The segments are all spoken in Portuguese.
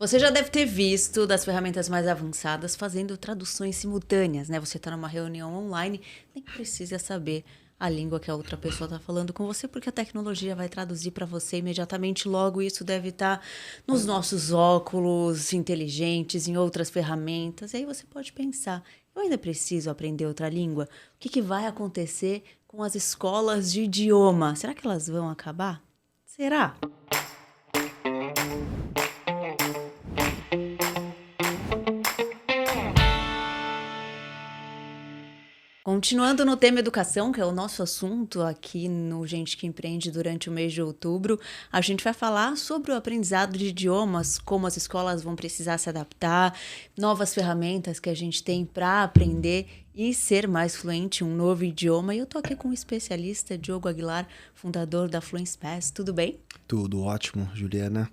Você já deve ter visto das ferramentas mais avançadas fazendo traduções simultâneas, né? Você está numa reunião online, nem precisa saber a língua que a outra pessoa está falando com você, porque a tecnologia vai traduzir para você imediatamente. Logo, isso deve estar nos nossos óculos inteligentes, em outras ferramentas. E aí você pode pensar, eu ainda preciso aprender outra língua? O que vai acontecer com as escolas de idioma? Será que elas vão acabar? Será? Continuando no tema educação, que é o nosso assunto aqui no Gente que Empreende durante o mês de outubro, a gente vai falar sobre o aprendizado de idiomas, como as escolas vão precisar se adaptar, novas ferramentas que a gente tem para aprender e ser mais fluente em um novo idioma. E eu tô aqui com o especialista Diogo Aguilar, fundador da Fluency Pass. Tudo bem? Tudo ótimo, Juliana.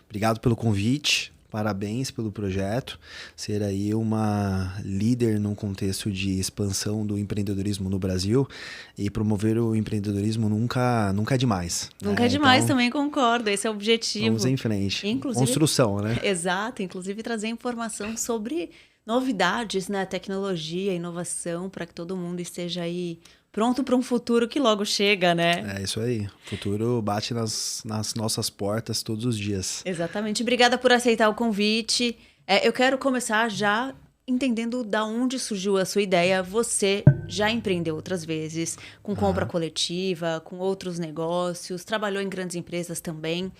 Obrigado pelo convite. Parabéns pelo projeto, ser aí uma líder num contexto de expansão do empreendedorismo no Brasil, e promover o empreendedorismo nunca é demais. Nunca é demais, então, também concordo, esse é o objetivo. Vamos em frente, inclusive, construção, né? Exato, inclusive trazer informação sobre novidades, né, tecnologia, inovação, para que todo mundo esteja aí pronto para um futuro que logo chega, né? É isso aí. O futuro bate nas nossas portas todos os dias. Exatamente. Obrigada por aceitar o convite. Eu quero começar já entendendo da onde surgiu a sua ideia. Você já empreendeu outras vezes, com compra coletiva, com outros negócios, trabalhou em grandes empresas também,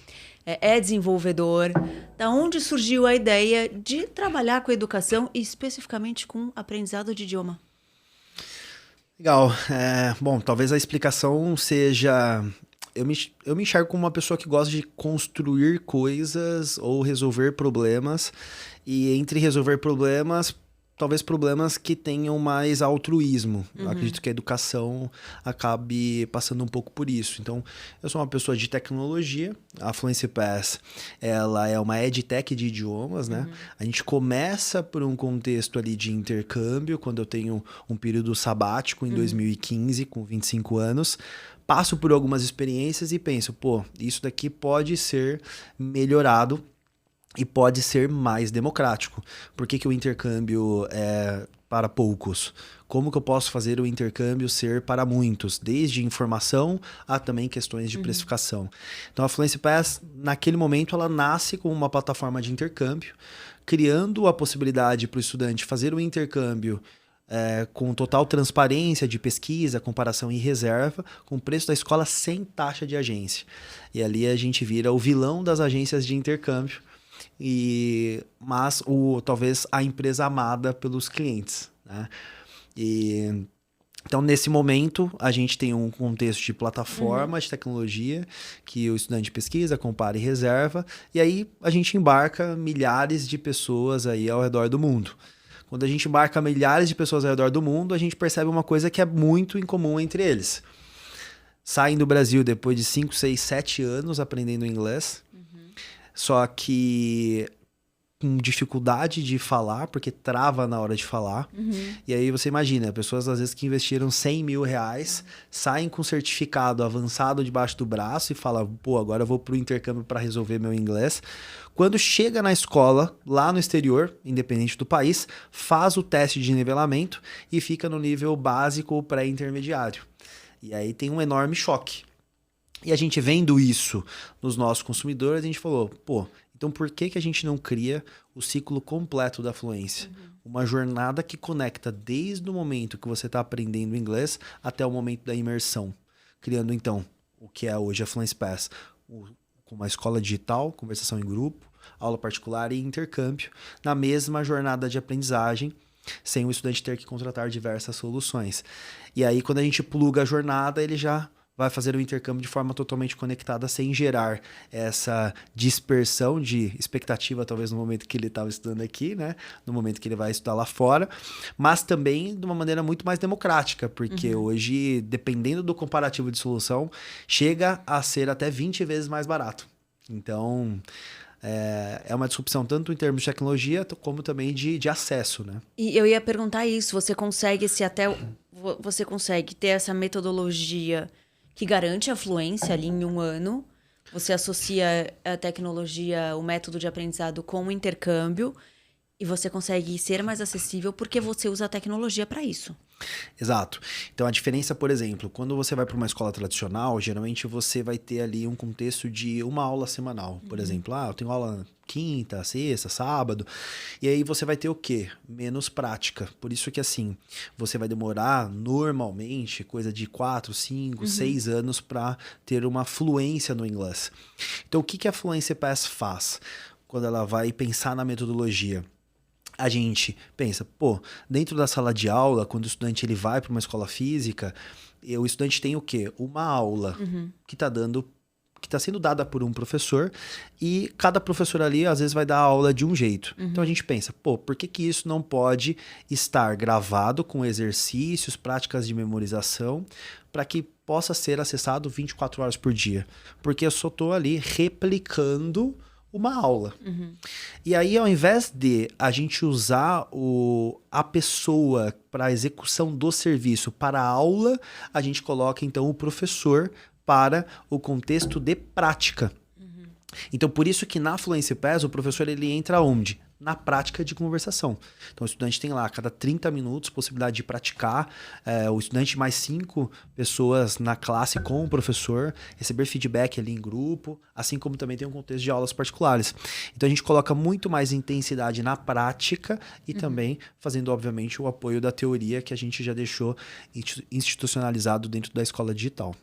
é desenvolvedor. Da onde surgiu a ideia de trabalhar com educação e especificamente com aprendizado de idioma? Legal. Bom, talvez a explicação seja... Eu me enxergo como uma pessoa que gosta de construir coisas ou resolver problemas. E entre resolver problemas, talvez problemas que tenham mais altruísmo. Eu acredito que a educação acabe passando um pouco por isso. Então, eu sou uma pessoa de tecnologia. A Fluency Pass, ela é uma edtech de idiomas, né? A gente começa por um contexto ali de intercâmbio, quando eu tenho um período sabático em 2015, com 25 anos. Passo por algumas experiências e penso, pô, isso daqui pode ser melhorado e pode ser mais democrático. Por que o intercâmbio é para poucos? Como que eu posso fazer o intercâmbio ser para muitos? Desde informação a também questões de precificação. Então a Fluency Pass, naquele momento, ela nasce como uma plataforma de intercâmbio, criando a possibilidade para o estudante fazer o intercâmbio com total transparência de pesquisa, comparação e reserva, com o preço da escola sem taxa de agência. E ali a gente vira o vilão das agências de intercâmbio, mas talvez a empresa amada pelos clientes, né? Então, nesse momento, a gente tem um contexto de plataforma de tecnologia que o estudante pesquisa, compara e reserva, e aí a gente embarca milhares de pessoas aí ao redor do mundo. Quando a gente embarca milhares de pessoas ao redor do mundo, a gente percebe uma coisa que é muito incomum entre eles. Saem do Brasil depois de 5, 6, 7 anos aprendendo inglês, só que com dificuldade de falar, porque trava na hora de falar. E aí você imagina, pessoas às vezes que investiram 100 mil reais, saem com certificado avançado debaixo do braço e falam, pô, agora eu vou pro intercâmbio para resolver meu inglês. Quando chega na escola, lá no exterior, independente do país, faz o teste de nivelamento e fica no nível básico ou pré-intermediário. E aí tem um enorme choque. E a gente vendo isso nos nossos consumidores, a gente falou, pô, então por que a gente não cria o ciclo completo da fluência? Uma jornada que conecta desde o momento que você está aprendendo inglês até o momento da imersão. Criando, então, o que é hoje a Fluency Pass, com uma escola digital, conversação em grupo, aula particular e intercâmbio, na mesma jornada de aprendizagem, sem o estudante ter que contratar diversas soluções. E aí, quando a gente pluga a jornada, ele já vai fazer o intercâmbio de forma totalmente conectada, sem gerar essa dispersão de expectativa, talvez no momento que ele estava estudando aqui, né? No momento que ele vai estudar lá fora, mas também de uma maneira muito mais democrática, porque hoje, dependendo do comparativo de solução, chega a ser até 20 vezes mais barato. Então, é uma disrupção tanto em termos de tecnologia, como também de acesso, né? E eu ia perguntar isso, você consegue ter essa metodologia que garante a fluência ali em um ano, Você associa a tecnologia, o método de aprendizado com o intercâmbio e você consegue ser mais acessível porque você usa a tecnologia para isso. Exato. Então a diferença, por exemplo, quando você vai para uma escola tradicional, geralmente você vai ter ali um contexto de uma aula semanal. Por exemplo, eu tenho aula quinta, sexta, sábado, e aí você vai ter o quê? Menos prática. Por isso que assim, você vai demorar normalmente coisa de 4, 5, 6 anos para ter uma fluência no inglês. Então o que que a Fluency Pass faz quando ela vai pensar na metodologia? A gente pensa, dentro da sala de aula, quando o estudante ele vai para uma escola física, o estudante tem o quê? Uma aula que está sendo dada por um professor e cada professor ali às vezes vai dar a aula de um jeito. Então a gente pensa, por que que isso não pode estar gravado com exercícios, práticas de memorização, para que possa ser acessado 24 horas por dia? Porque eu só estou ali replicando uma aula. E aí, ao invés de a gente usar a pessoa para a execução do serviço para a aula, a gente coloca, então, o professor para o contexto de prática. Então, por isso que na Fluency Pass, o professor ele entra onde? Na prática de conversação. Então, o estudante tem lá, a cada 30 minutos, possibilidade de praticar. O estudante mais 5 pessoas na classe com o professor, receber feedback ali em grupo, assim como também tem um contexto de aulas particulares. Então, a gente coloca muito mais intensidade na prática e também fazendo, obviamente, o apoio da teoria que a gente já deixou institucionalizado dentro da escola digital.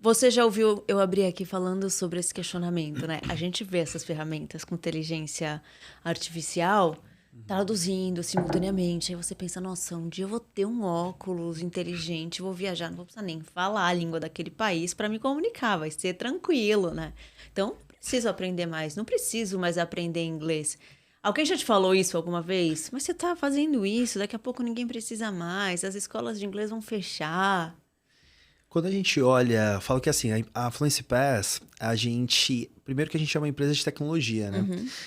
Você já ouviu eu abrir aqui falando sobre esse questionamento, né? A gente vê essas ferramentas com inteligência artificial traduzindo simultaneamente. Aí você pensa, nossa, um dia eu vou ter um óculos inteligente, vou viajar, não vou precisar nem falar a língua daquele país para me comunicar, vai ser tranquilo, né? Então, não preciso aprender mais, não preciso mais aprender inglês. Alguém já te falou isso alguma vez? Mas você tá fazendo isso, daqui a pouco ninguém precisa mais, as escolas de inglês vão fechar. Quando a gente olha, falo que assim, a Fluency Pass, primeiro que a gente é uma empresa de tecnologia, né?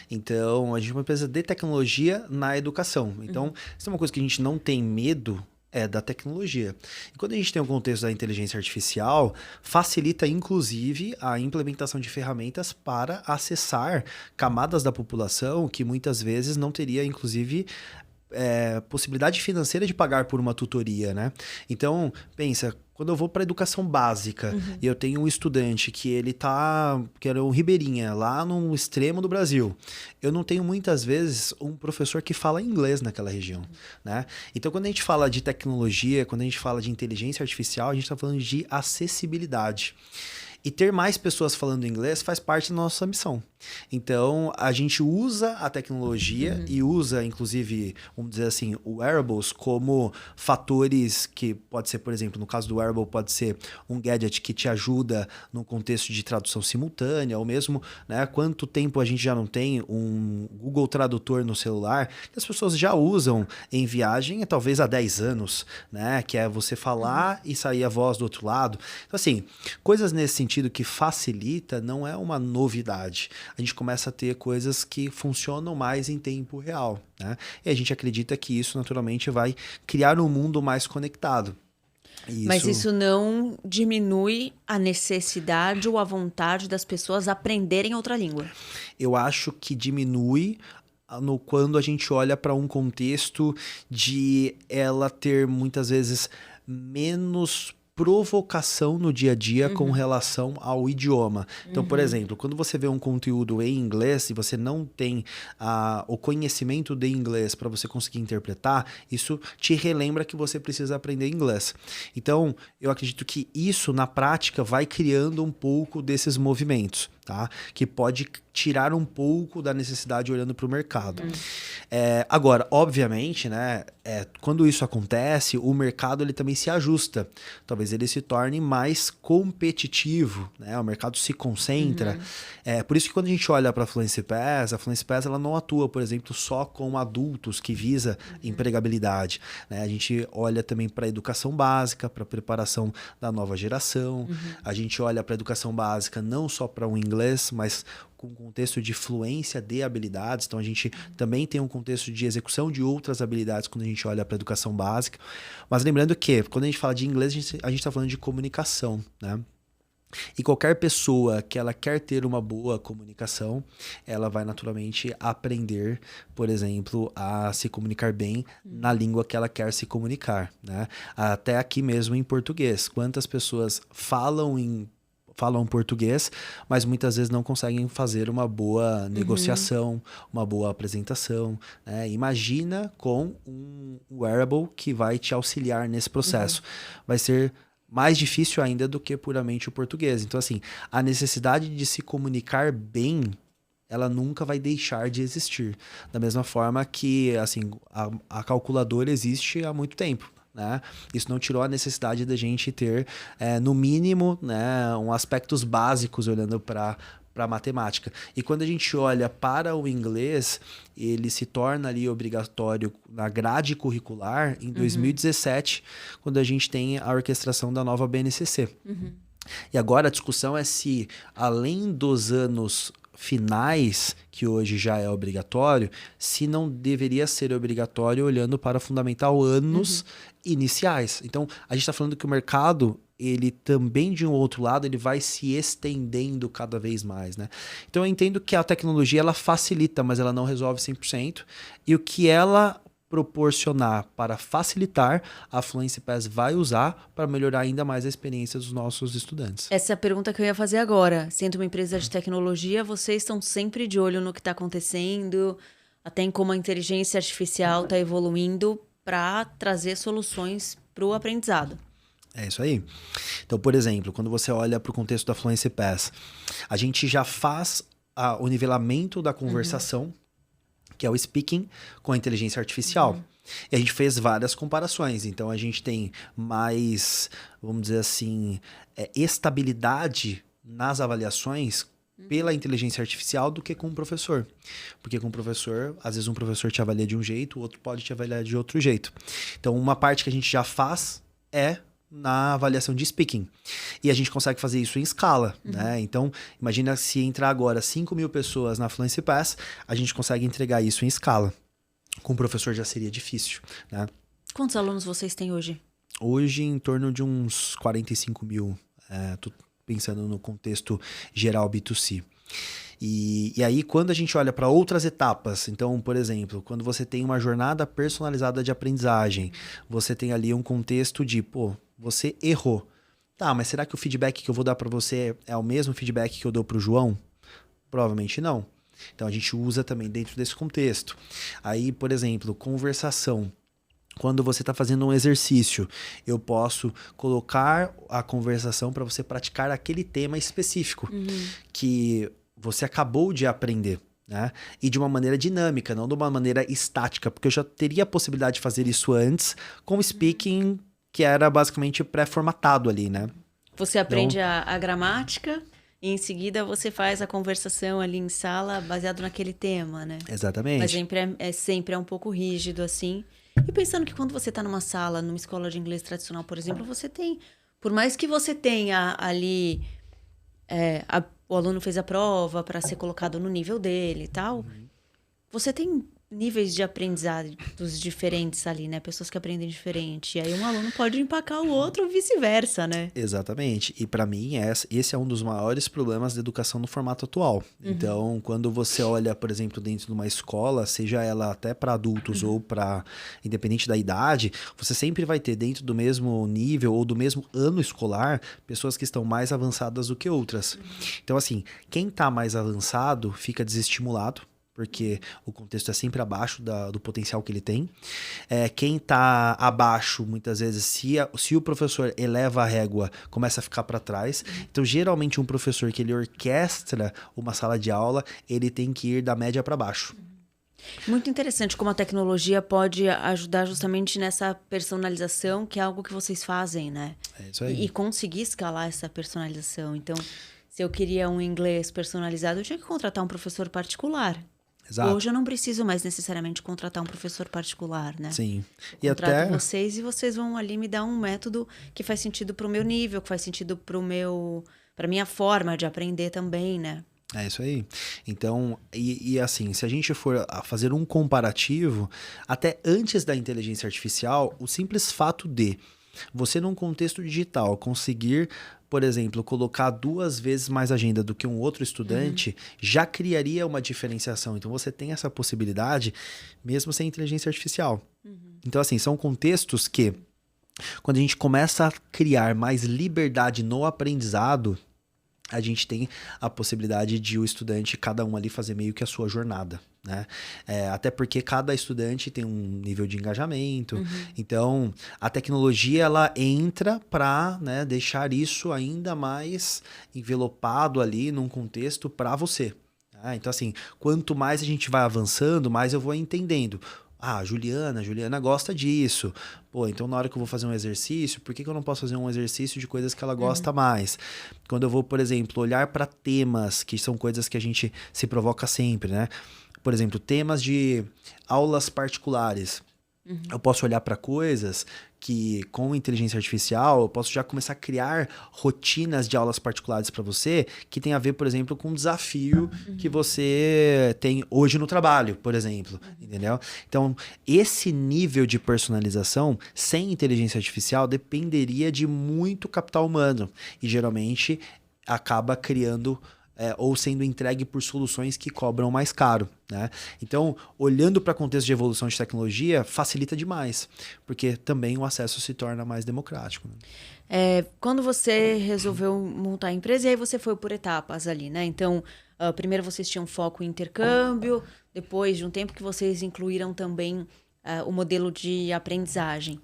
Então, a gente é uma empresa de tecnologia na educação. Então, se é uma coisa que a gente não tem medo, é da tecnologia. E quando a gente tem o contexto da inteligência artificial, facilita inclusive a implementação de ferramentas para acessar camadas da população que muitas vezes não teria, inclusive, possibilidade financeira de pagar por uma tutoria, né? Então, pensa, quando eu vou para educação básica e eu tenho um estudante que que era um ribeirinha, lá no extremo do Brasil, eu não tenho muitas vezes um professor que fala inglês naquela região, né? Então, quando a gente fala de tecnologia, quando a gente fala de inteligência artificial, a gente está falando de acessibilidade. E ter mais pessoas falando inglês faz parte da nossa missão. Então, a gente usa a tecnologia e usa, inclusive, vamos dizer assim, o wearables como fatores que pode ser, por exemplo, no caso do wearable, pode ser um gadget que te ajuda no contexto de tradução simultânea, ou mesmo, né, quanto tempo a gente já não tem um Google Tradutor no celular, que as pessoas já usam em viagem, talvez há 10 anos, né, que é você falar e sair a voz do outro lado. Então, assim, coisas nesse sentido que facilita não é uma novidade. A gente começa a ter coisas que funcionam mais em tempo real, né? E a gente acredita que isso naturalmente vai criar um mundo mais conectado. Mas isso não diminui a necessidade ou a vontade das pessoas aprenderem outra língua. Eu acho que diminui quando a gente olha para um contexto de ela ter muitas vezes menos provocação no dia a dia com relação ao idioma. Então, por exemplo, quando você vê um conteúdo em inglês e você não tem o conhecimento de inglês para você conseguir interpretar, isso te relembra que você precisa aprender inglês. Então, eu acredito que isso, na prática, vai criando um pouco desses movimentos, tá? Que pode tirar um pouco da necessidade olhando para o mercado. Agora, obviamente, né, quando isso acontece, o mercado ele também se ajusta. Talvez ele se torne mais competitivo, né? O mercado se concentra. Por isso que quando a gente olha para a Fluency Pass ela não atua, por exemplo, só com adultos que visa empregabilidade, né? A gente olha também para a educação básica, para a preparação da nova geração. A gente olha para a educação básica não só para o inglês, mas com contexto de fluência de habilidades. Então, a gente também tem um contexto de execução de outras habilidades quando a gente olha para a educação básica. Mas lembrando que, quando a gente fala de inglês, a gente está falando de comunicação, né? E qualquer pessoa que ela quer ter uma boa comunicação, ela vai naturalmente aprender, por exemplo, a se comunicar bem na língua que ela quer se comunicar, né? Até aqui mesmo em português. Quantas pessoas falam português, mas muitas vezes não conseguem fazer uma boa negociação, uma boa apresentação, né? Imagina com um wearable que vai te auxiliar nesse processo. Vai ser mais difícil ainda do que puramente o português. Então, assim, a necessidade de se comunicar bem, ela nunca vai deixar de existir. Da mesma forma que, assim, a calculadora existe há muito tempo. Né? Isso não tirou a necessidade da gente ter, no mínimo, né, aspectos básicos olhando para a matemática. E quando a gente olha para o inglês, ele se torna ali obrigatório na grade curricular em 2017, quando a gente tem a orquestração da nova BNCC. E agora a discussão é se, além dos anos finais, que hoje já é obrigatório, se não deveria ser obrigatório olhando para fundamental anos iniciais. Então, a gente está falando que o mercado, ele também, de um outro lado, ele vai se estendendo cada vez mais, né? Então, eu entendo que a tecnologia, ela facilita, mas ela não resolve 100%. E o que ela proporcionar para facilitar, a Fluency Pass vai usar para melhorar ainda mais a experiência dos nossos estudantes. Essa é a pergunta que eu ia fazer agora. Sendo uma empresa de tecnologia, vocês estão sempre de olho no que está acontecendo, até em como a inteligência artificial está evoluindo para trazer soluções para o aprendizado. É isso aí. Então, por exemplo, quando você olha para o contexto da Fluency Pass, a gente já faz o nivelamento da conversação, que é o speaking, com a inteligência artificial. E a gente fez várias comparações. Então, a gente tem mais, vamos dizer assim, estabilidade nas avaliações pela inteligência artificial do que com o professor. Porque com o professor, às vezes um professor te avalia de um jeito, o outro pode te avaliar de outro jeito. Então, uma parte que a gente já faz é na avaliação de speaking. E a gente consegue fazer isso em escala, né? Então, imagina se entrar agora 5.000 pessoas na Fluency Pass, a gente consegue entregar isso em escala. Com o professor já seria difícil, né? Quantos alunos vocês têm hoje? Hoje, em torno de uns 45.000. Tô pensando no contexto geral B2C. E aí, quando a gente olha para outras etapas, então, por exemplo, quando você tem uma jornada personalizada de aprendizagem, você tem ali um contexto de, você errou. Tá, mas será que o feedback que eu vou dar para você é o mesmo feedback que eu dou para o João? Provavelmente não. Então, a gente usa também dentro desse contexto. Aí, por exemplo, conversação. Quando você está fazendo um exercício, eu posso colocar a conversação para você praticar aquele tema específico que você acabou de aprender, né? E de uma maneira dinâmica, não de uma maneira estática, porque eu já teria a possibilidade de fazer isso antes com o speaking, que era basicamente pré-formatado ali, né? Você aprende a gramática e em seguida você faz a conversação ali em sala baseado naquele tema, né? Exatamente. Mas sempre é um pouco rígido, assim. E pensando que quando você está numa sala, numa escola de inglês tradicional, por exemplo, você tem... Por mais que você tenha ali... o aluno fez a prova para ser colocado no nível dele e tal, você tem níveis de aprendizados diferentes ali, né? Pessoas que aprendem diferente. E aí um aluno pode empacar o outro ou vice-versa, né? Exatamente. E para mim, esse é um dos maiores problemas da educação no formato atual. Então, quando você olha, por exemplo, dentro de uma escola, seja ela até para adultos ou para independente da idade, você sempre vai ter dentro do mesmo nível ou do mesmo ano escolar, pessoas que estão mais avançadas do que outras. Então, assim, quem está mais avançado fica desestimulado, porque o contexto é sempre abaixo do potencial que ele tem. Quem está abaixo, muitas vezes, se o professor eleva a régua, começa a ficar para trás. Então, geralmente, um professor que ele orquestra uma sala de aula, ele tem que ir da média para baixo. Muito interessante como a tecnologia pode ajudar justamente nessa personalização, que é algo que vocês fazem, né? É isso aí. E conseguir escalar essa personalização. Então, se eu queria um inglês personalizado, eu tinha que contratar um professor particular. Exato. Hoje eu não preciso mais necessariamente contratar um professor particular, né? Sim. Eu contrato vocês e vocês vão ali me dar um método que faz sentido para o meu nível, que faz sentido para minha forma de aprender também, né? É isso aí. Então, e assim, se a gente for a fazer um comparativo, até antes da inteligência artificial, o simples fato de você num contexto digital conseguir, por exemplo, colocar 2 vezes mais agenda do que um outro estudante, já criaria uma diferenciação. Então, você tem essa possibilidade mesmo sem inteligência artificial. Então, assim, são contextos que, quando a gente começa a criar mais liberdade no aprendizado, a gente tem a possibilidade de o estudante, cada um ali, fazer meio que a sua jornada, né? Até porque cada estudante tem um nível de engajamento. Então, a tecnologia, ela entra para, né, deixar isso ainda mais envelopado ali num contexto para você. Então, assim, quanto mais a gente vai avançando, mais eu vou entendendo. Ah, Juliana gosta disso. Pô, então na hora que eu vou fazer um exercício, por que eu não posso fazer um exercício de coisas que ela gosta mais? Quando eu vou, por exemplo, olhar para temas, que são coisas que a gente se provoca sempre, né? Por exemplo, temas de aulas particulares. Eu posso olhar para coisas que, com inteligência artificial, eu posso já começar a criar rotinas de aulas particulares para você, que tem a ver, por exemplo, com um desafio que você tem hoje no trabalho, por exemplo, entendeu? Então, esse nível de personalização, sem inteligência artificial, dependeria de muito capital humano, e geralmente acaba criando ou sendo entregue por soluções que cobram mais caro, né? Então, olhando para o contexto de evolução de tecnologia, facilita demais, porque também o acesso se torna mais democrático, né? Quando você resolveu montar a empresa, e aí você foi por etapas ali, né? Então, primeiro vocês tinham foco em intercâmbio, depois de um tempo que vocês incluíram também o modelo de aprendizagem.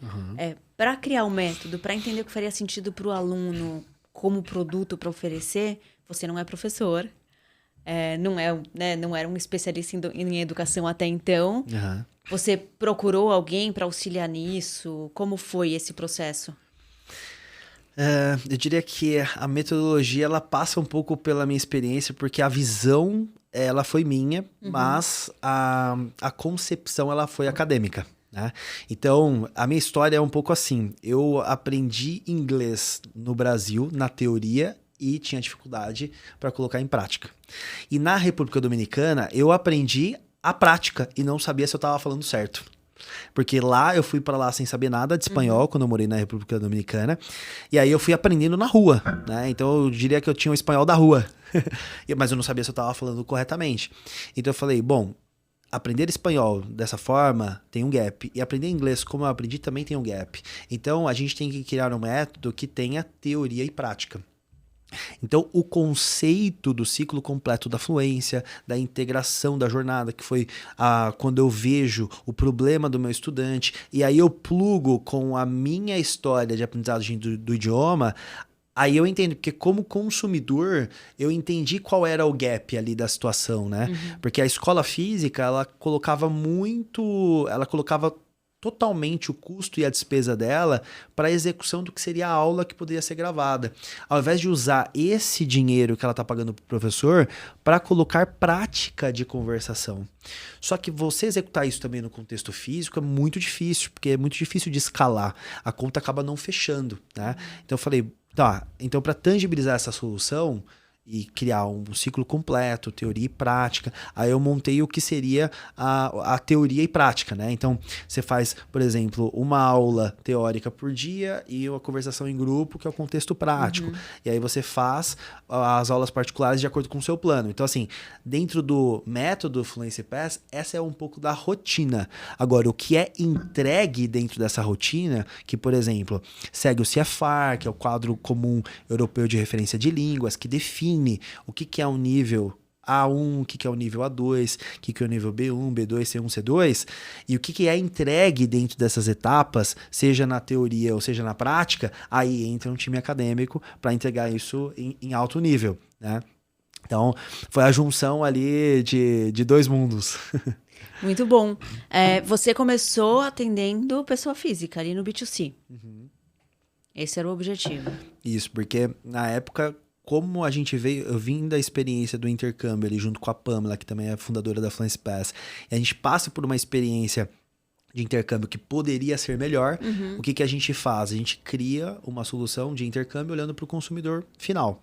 Para criar o método, para entender o que faria sentido para o aluno como produto para oferecer, você não é professor, não era um especialista em educação até então. Você procurou alguém para auxiliar nisso? Como foi esse processo? Eu diria que a metodologia, ela passa um pouco pela minha experiência, porque a visão, ela foi minha, mas a concepção, ela foi acadêmica, né? Então, a minha história é um pouco assim. Eu aprendi inglês no Brasil, na teoria, e tinha dificuldade para colocar em prática. E na República Dominicana, eu aprendi a prática e não sabia se eu estava falando certo. Porque lá, eu fui para lá sem saber nada de espanhol, quando eu morei na República Dominicana. E aí eu fui aprendendo na rua, né? Então eu diria que eu tinha o espanhol da rua. Mas eu não sabia se eu estava falando corretamente. Então eu falei, bom, aprender espanhol dessa forma tem um gap. E aprender inglês como eu aprendi também tem um gap. Então a gente tem que criar um método que tenha teoria e prática. Então, o conceito do ciclo completo da fluência, da integração da jornada, que foi quando eu vejo o problema do meu estudante, e aí eu plugo com a minha história de aprendizagem do idioma, aí eu entendo, porque como consumidor, eu entendi qual era o gap ali da situação, né? Porque a escola física, ela colocava totalmente o custo e a despesa dela para a execução do que seria a aula que poderia ser gravada. Ao invés de usar esse dinheiro que ela está pagando para o professor para colocar prática de conversação. Só que você executar isso também no contexto físico é muito difícil, porque é muito difícil de escalar. A conta acaba não fechando, né? Então eu falei, tá, então para tangibilizar essa solução e criar um ciclo completo, teoria e prática. Aí eu montei o que seria a teoria e prática, né? Então, você faz, por exemplo, uma aula teórica por dia e uma conversação em grupo, que é o contexto prático. E aí você faz as aulas particulares de acordo com o seu plano. Então, assim, dentro do método Fluency Pass, essa é um pouco da rotina. Agora, o que é entregue dentro dessa rotina, que, por exemplo, segue o CFR, que é o Quadro Comum Europeu de Referência de Línguas, que define o que é um nível A1, o que é o nível A2, o que é o nível B1, B2, C1, C2, e o que é entregue dentro dessas etapas, seja na teoria ou seja na prática, aí entra um time acadêmico para entregar isso em alto nível, né? Então, foi a junção ali de dois mundos. Muito bom. Você começou atendendo pessoa física ali no B2C. Esse era o objetivo. Isso, porque na época, como a gente eu vim da experiência do intercâmbio ali junto com a Pamela, que também é fundadora da Fluency Pass, e a gente passa por uma experiência de intercâmbio que poderia ser melhor, o que a gente faz? A gente cria uma solução de intercâmbio olhando para o consumidor final.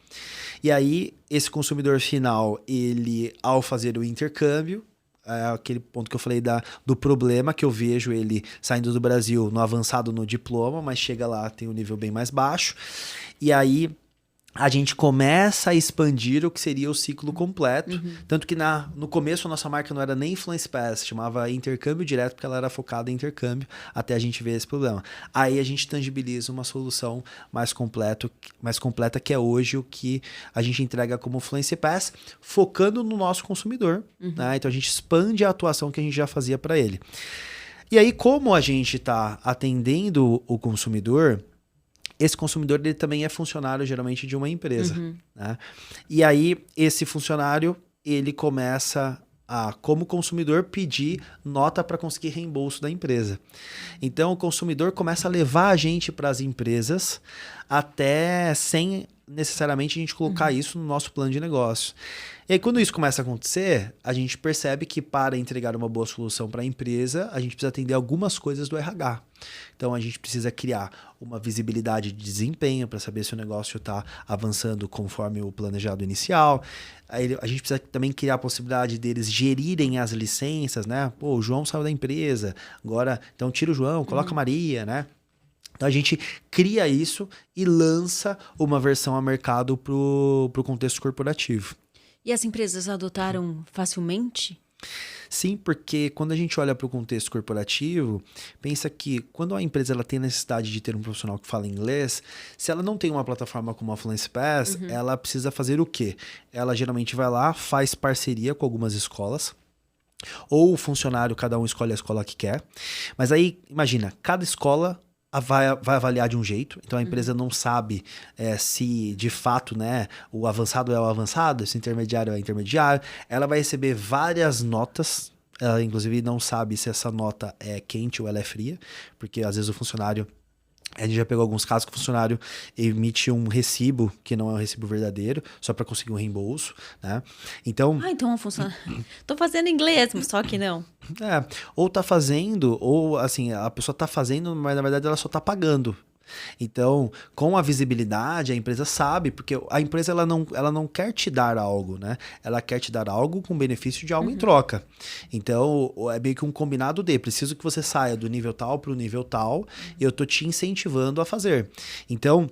E aí, esse consumidor final, ele, ao fazer o intercâmbio, é aquele ponto que eu falei do problema, que eu vejo ele saindo do Brasil no avançado no diploma, mas chega lá, tem um nível bem mais baixo. E aí a gente começa a expandir o que seria o ciclo completo. Tanto que no começo a nossa marca não era nem Fluency Pass, chamava Intercâmbio Direto, porque ela era focada em intercâmbio, até a gente ver esse problema. Aí a gente tangibiliza uma solução mais completa, que é hoje o que a gente entrega como Fluency Pass, focando no nosso consumidor. Né? Então a gente expande a atuação que a gente já fazia para ele. E aí, como a gente está atendendo o consumidor, esse consumidor ele também é funcionário, geralmente, de uma empresa. Né? E aí, esse funcionário, ele começa a, como consumidor, pedir nota para conseguir reembolso da empresa. Então, o consumidor começa a levar a gente para as empresas, até sem necessariamente a gente colocar isso no nosso plano de negócio. E aí, quando isso começa a acontecer, a gente percebe que para entregar uma boa solução para a empresa, a gente precisa atender algumas coisas do RH. Então, a gente precisa criar uma visibilidade de desempenho para saber se o negócio está avançando conforme o planejado inicial. Aí, a gente precisa também criar a possibilidade deles gerirem as licenças, né? Pô, o João saiu da empresa, agora, então tira o João, coloca a Maria, né? Então, a gente cria isso e lança uma versão a mercado para o contexto corporativo. E as empresas adotaram facilmente? Sim, porque quando a gente olha para o contexto corporativo, pensa que quando a empresa ela tem necessidade de ter um profissional que fala inglês, se ela não tem uma plataforma como a Fluency Pass, ela precisa fazer o quê? Ela geralmente vai lá, faz parceria com algumas escolas, ou o funcionário, cada um escolhe a escola que quer. Mas aí, imagina, cada escola vai avaliar de um jeito, então a empresa não sabe se de fato, né, o avançado é o avançado, se o intermediário é o intermediário. Ela vai receber várias notas, ela inclusive não sabe se essa nota é quente ou ela é fria, porque às vezes o funcionário, a gente já pegou alguns casos que o funcionário emite um recibo que não é um recibo verdadeiro, só para conseguir um reembolso, né? Então... então funciona. Tô fazendo inglês, só que não. Ou tá fazendo, ou assim, a pessoa tá fazendo, mas na verdade ela só tá pagando. Então, com a visibilidade, a empresa sabe, porque a empresa ela não quer te dar algo, né? Ela quer te dar algo com benefício de algo em troca. Então, é meio que um combinado de preciso que você saia do nível tal para o nível tal, e eu tô te incentivando a fazer. Então,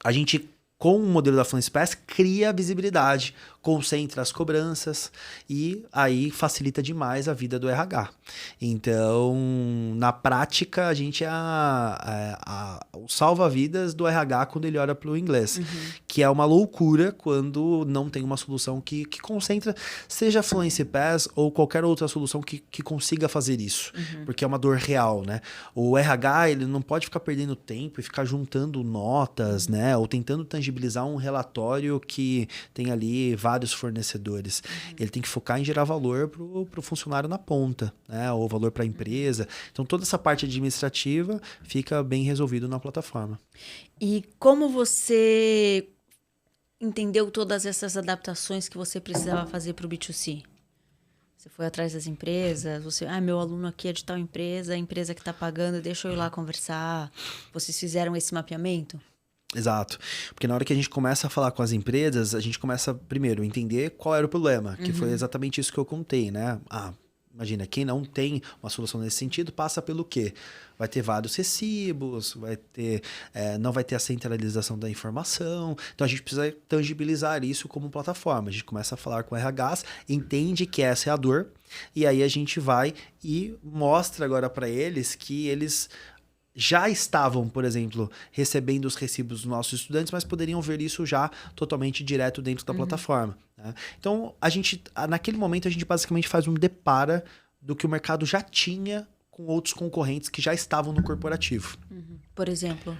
a gente, com o modelo da Fluency Pass, cria a visibilidade, concentra as cobranças e aí facilita demais a vida do RH. Então, na prática, a gente é o salva-vidas do RH quando ele olha para o inglês, que é uma loucura quando não tem uma solução que concentra, seja a Fluency Pass ou qualquer outra solução que consiga fazer isso, porque é uma dor real, né? O RH, ele não pode ficar perdendo tempo e ficar juntando notas, né? Ou tentando tangibilizar um relatório que tem ali vários fornecedores. Ele tem que focar em gerar valor para o funcionário na ponta, né? Ou valor para a empresa. Então, toda essa parte administrativa fica bem resolvido na plataforma. E como você entendeu todas essas adaptações que você precisava fazer para o B2C? Você foi atrás das empresas, meu aluno aqui é de tal empresa, a empresa que está pagando, deixa eu ir lá conversar. Vocês fizeram esse mapeamento? Exato, porque na hora que a gente começa a falar com as empresas, a gente começa primeiro a entender qual era o problema, que foi exatamente isso que eu contei, né? Imagina, quem não tem uma solução nesse sentido passa pelo quê? Vai ter vários recibos, não vai ter a centralização da informação. Então, a gente precisa tangibilizar isso como plataforma. A gente começa a falar com RHs, entende que essa é a dor, e aí a gente vai e mostra agora para eles que eles já estavam, por exemplo, recebendo os recibos dos nossos estudantes, mas poderiam ver isso já totalmente direto dentro da plataforma. Né? Então, naquele momento, a gente basicamente faz um depara do que o mercado já tinha com outros concorrentes que já estavam no corporativo. Por exemplo?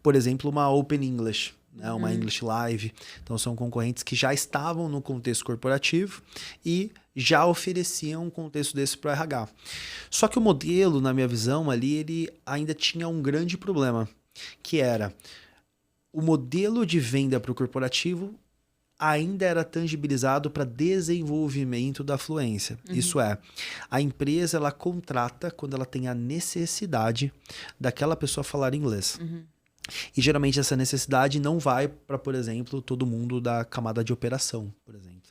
Por exemplo, uma Open English, né? Uma English Live. Então, são concorrentes que já estavam no contexto corporativo e já ofereciam um contexto desse para o RH. Só que o modelo, na minha visão, ali, ele ainda tinha um grande problema, que era o modelo de venda para o corporativo ainda era tangibilizado para desenvolvimento da fluência. Isso é, a empresa ela contrata quando ela tem a necessidade daquela pessoa falar inglês. E geralmente essa necessidade não vai para, por exemplo, todo mundo da camada de operação, por exemplo.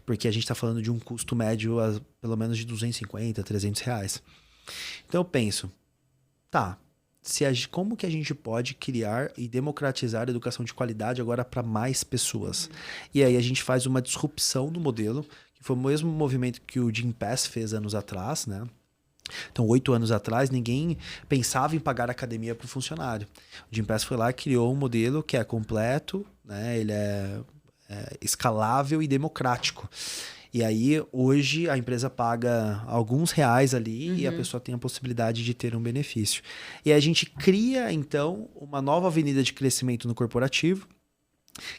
Porque a gente está falando de um custo médio pelo menos de 250, 300 reais. Então eu penso, tá, como que a gente pode criar e democratizar a educação de qualidade agora para mais pessoas? E aí a gente faz uma disrupção do modelo, que foi o mesmo movimento que o Gympass fez anos atrás, né? Então, 8 anos atrás, ninguém pensava em pagar academia para o funcionário. O Gympass foi lá e criou um modelo que é completo, né? Ele é escalável e democrático. E aí, hoje, a empresa paga alguns reais ali e a pessoa tem a possibilidade de ter um benefício. E aí a gente cria, então, uma nova avenida de crescimento no corporativo,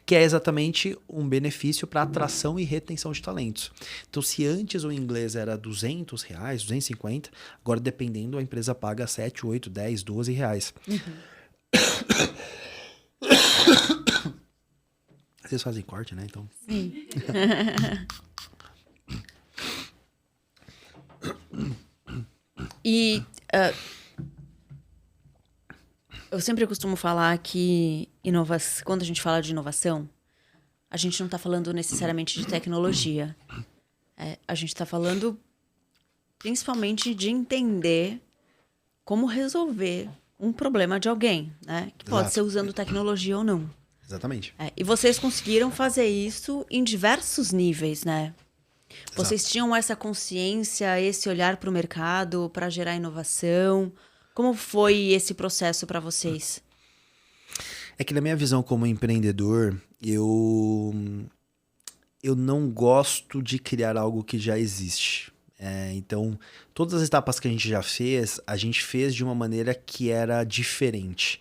que é exatamente um benefício para atração e retenção de talentos. Então, se antes o inglês era R$ 200, 250, agora, dependendo, a empresa paga 7, 8, 10, 12 reais. Vocês fazem corte, né? Então... Sim. E eu sempre costumo falar que quando a gente fala de inovação, a gente não está falando necessariamente de tecnologia. A gente está falando principalmente de entender como resolver um problema de alguém, né? Que pode ser usando tecnologia ou não. Exatamente. E vocês conseguiram fazer isso em diversos níveis, né? Vocês tinham essa consciência, esse olhar para o mercado, para gerar inovação. Como foi esse processo para vocês? É que na minha visão como empreendedor, eu não gosto de criar algo que já existe. Então, todas as etapas que a gente gente fez de uma maneira que era diferente.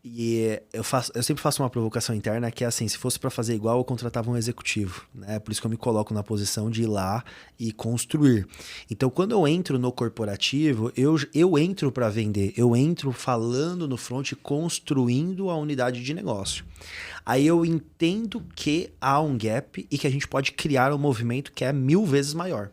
E eu sempre faço uma provocação interna que é assim, se fosse para fazer igual, eu contratava um executivo, né? Por isso que eu me coloco na posição de ir lá e construir. Então, quando eu entro no corporativo, eu entro para vender, eu entro falando no front, construindo a unidade de negócio. Aí eu entendo que há um gap e que a gente pode criar um movimento que é 1000 vezes maior.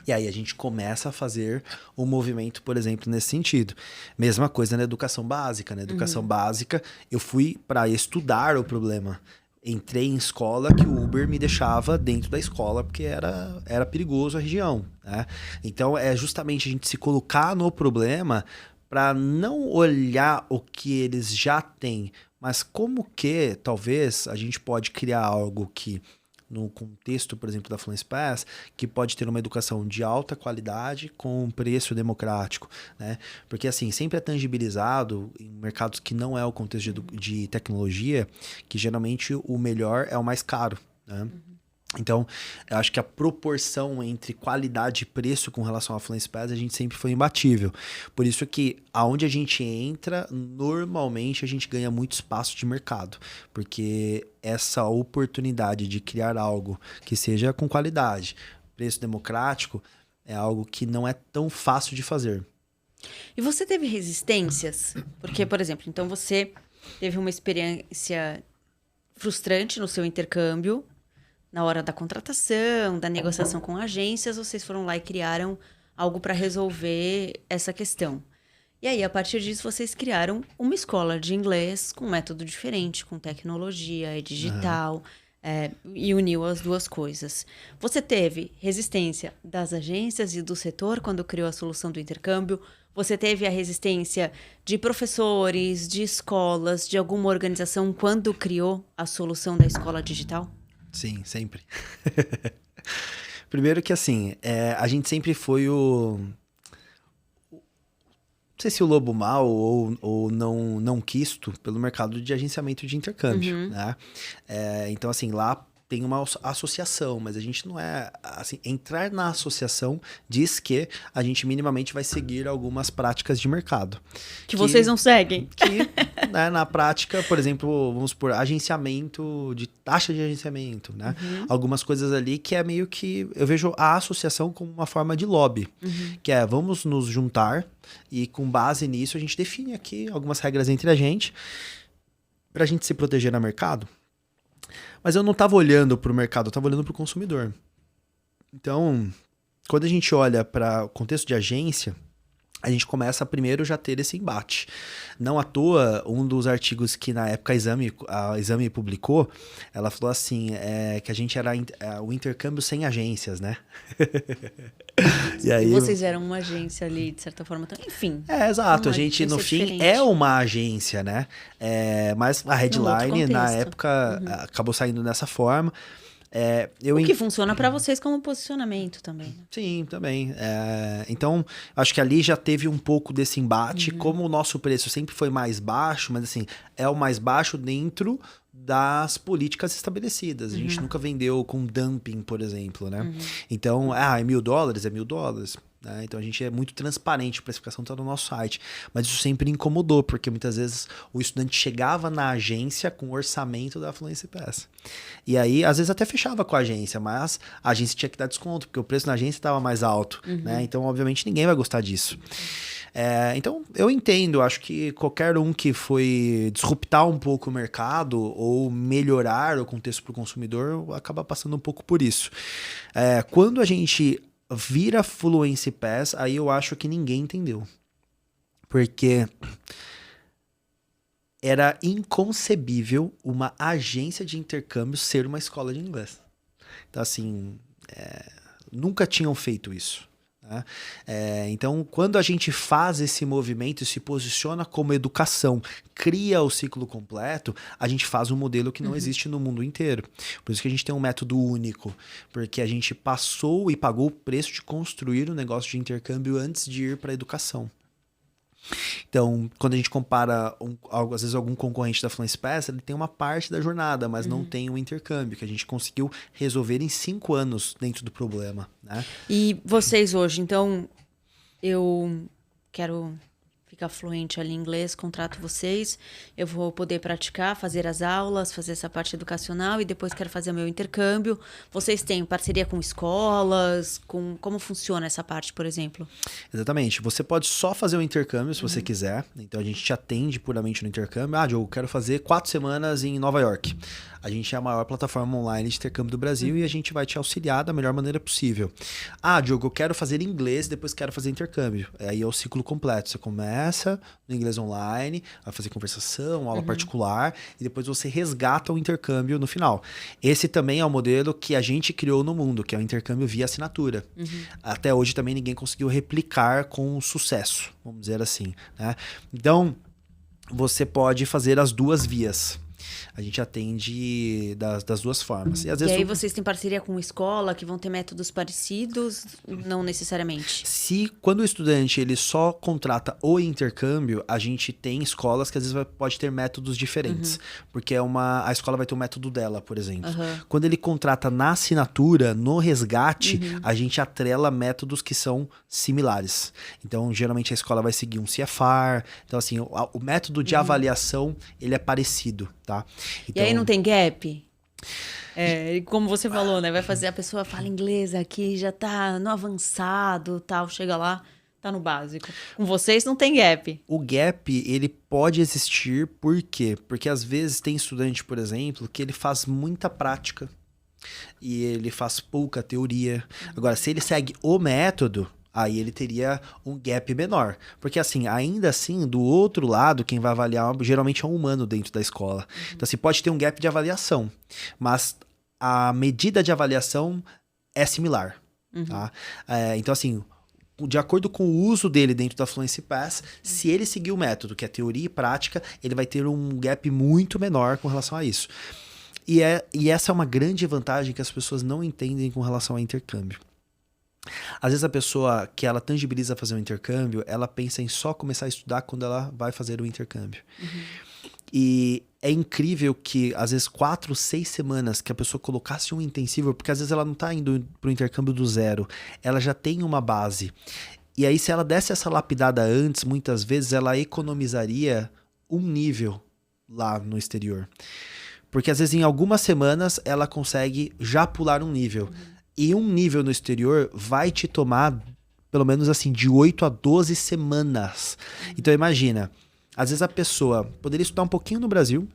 E aí a gente começa a fazer um movimento, por exemplo, nesse sentido. Mesma coisa na educação básica. Na educação básica, eu fui para estudar o problema. Entrei em escola que o Uber me deixava dentro da escola porque era perigoso a região, né? Então, é justamente a gente se colocar no problema para não olhar o que eles já têm, mas como que, talvez, a gente pode criar algo que... no contexto, por exemplo, da Fluency Pass, que pode ter uma educação de alta qualidade com um preço democrático, né? Porque, assim, sempre é tangibilizado em mercados que não é o contexto de tecnologia, que geralmente o melhor é o mais caro, né? Então, eu acho que a proporção entre qualidade e preço com relação à Fluency Pass, a gente sempre foi imbatível. Por isso que, aonde a gente entra, normalmente a gente ganha muito espaço de mercado. Porque essa oportunidade de criar algo que seja com qualidade, preço democrático, é algo que não é tão fácil de fazer. E você teve resistências? Porque, por exemplo, então você teve uma experiência frustrante no seu intercâmbio. Na hora da contratação, da negociação com agências, vocês foram lá e criaram algo para resolver essa questão. E aí, a partir disso, vocês criaram uma escola de inglês com método diferente, com tecnologia, digital, e uniu as duas coisas. Você teve resistência das agências e do setor quando criou a solução do intercâmbio? Você teve a resistência de professores, de escolas, de alguma organização quando criou a solução da escola digital? Sim, sempre. Primeiro que, assim, a gente sempre foi não sei se o lobo mau ou não quisto pelo mercado de agenciamento de intercâmbio, né? Então, assim, lá tem uma associação, mas a gente não é... assim, entrar na associação diz que a gente minimamente vai seguir algumas práticas de mercado. Que vocês não seguem. Que, né, na prática, por exemplo, vamos supor, agenciamento, de taxa de agenciamento, né? Algumas coisas ali que é meio que... eu vejo a associação como uma forma de lobby, que é, vamos nos juntar e com base nisso a gente define aqui algumas regras entre a gente pra gente se proteger no mercado. Mas eu não estava olhando para o mercado, eu estava olhando para o consumidor. Então, quando a gente olha para o contexto de agência, a gente começa a primeiro já ter esse embate. Não à toa, um dos artigos que na época a Exame publicou, ela falou assim, que a gente era o intercâmbio sem agências, né? E aí, vocês eram uma agência ali, de certa forma, também. Enfim. Exato. A gente, no fim, diferente. É uma agência, né? Mas a headline, na época, acabou saindo dessa forma. O que funciona para vocês como posicionamento também. Né? Sim, também. Então, acho que ali já teve um pouco desse embate. Como o nosso preço sempre foi mais baixo, mas assim, é o mais baixo dentro das políticas estabelecidas. A gente nunca vendeu com dumping, por exemplo, né? Então, é $1.000, é $1.000. Né? Então a gente é muito transparente, a precificação está no nosso site. Mas isso sempre incomodou, porque muitas vezes o estudante chegava na agência com o orçamento da Fluency Pass. E aí, às vezes até fechava com a agência, mas a agência tinha que dar desconto, porque o preço na agência estava mais alto. Né? Então, obviamente, ninguém vai gostar disso. Então, eu entendo, acho que qualquer um que foi disruptar um pouco o mercado ou melhorar o contexto para o consumidor acaba passando um pouco por isso. Quando a gente vira Fluency Pass, aí eu acho que ninguém entendeu. Porque era inconcebível uma agência de intercâmbio ser uma escola de inglês. Então, assim, nunca tinham feito isso. Né? Então, quando a gente faz esse movimento e se posiciona como educação, cria o ciclo completo, a gente faz um modelo que não existe no mundo inteiro. Por isso que a gente tem um método único, porque a gente passou e pagou o preço de construir um negócio de intercâmbio antes de ir para a educação. Então, quando a gente compara, às vezes, algum concorrente da Fluency Pass, ele tem uma parte da jornada, mas não tem um intercâmbio, que a gente conseguiu resolver em 5 anos dentro do problema. Né? E vocês hoje, então, eu quero ficar fluente ali em inglês, contrato vocês, eu vou poder praticar, fazer as aulas, fazer essa parte educacional e depois quero fazer o meu intercâmbio. Vocês têm parceria com escolas? Como funciona essa parte, por exemplo? Exatamente. Você pode só fazer o intercâmbio se você quiser. Então, a gente te atende puramente no intercâmbio. Diogo, quero fazer 4 semanas em Nova York. A gente é a maior plataforma online de intercâmbio do Brasil e a gente vai te auxiliar da melhor maneira possível. Diogo, eu quero fazer inglês, depois quero fazer intercâmbio. Aí é o ciclo completo. Você começa no inglês online, vai fazer conversação, aula particular, e depois você resgata o intercâmbio no final. Esse também é o modelo que a gente criou no mundo, que é o intercâmbio via assinatura. Até hoje também ninguém conseguiu replicar com sucesso, vamos dizer assim. Né? Então, você pode fazer as duas vias. A gente atende das duas formas. E, às vezes, aí vocês têm parceria com escola que vão ter métodos parecidos? Não necessariamente. Quando o estudante ele só contrata o intercâmbio, a gente tem escolas que às vezes pode ter métodos diferentes. Porque a escola vai ter um método dela, por exemplo. Quando ele contrata na assinatura, no resgate, a gente atrela métodos que são similares. Então, geralmente a escola vai seguir um CFR. Então, assim, o método de avaliação, ele é parecido, tá? Então, e aí não tem gap? Como você falou, né? Vai fazer, a pessoa fala inglês aqui, já tá no avançado, tal, chega lá, tá no básico. Com vocês não tem gap. O gap, ele pode existir, por quê? Porque às vezes tem estudante, por exemplo, que ele faz muita prática e ele faz pouca teoria. Agora, se ele segue o método, aí ele teria um gap menor. Porque, assim, ainda assim, do outro lado, quem vai avaliar geralmente é um humano dentro da escola. Então, assim, pode ter um gap de avaliação, mas a medida de avaliação é similar. Tá? Então, assim, de acordo com o uso dele dentro da Fluency Pass, se ele seguir o método, que é teoria e prática, ele vai ter um gap muito menor com relação a isso. E essa é uma grande vantagem que as pessoas não entendem com relação ao intercâmbio. Às vezes a pessoa que ela tangibiliza fazer um intercâmbio, ela pensa em só começar a estudar quando ela vai fazer o intercâmbio. E é incrível que, às vezes, 4, 6 semanas que a pessoa colocasse um intensivo, porque às vezes ela não está indo para o intercâmbio do zero, ela já tem uma base. E aí, se ela desse essa lapidada antes, muitas vezes ela economizaria um nível lá no exterior. Porque às vezes em algumas semanas ela consegue já pular um nível. E um nível no exterior vai te tomar, pelo menos assim, de 8 a 12 semanas. Então imagina, às vezes a pessoa poderia estudar um pouquinho no Brasil,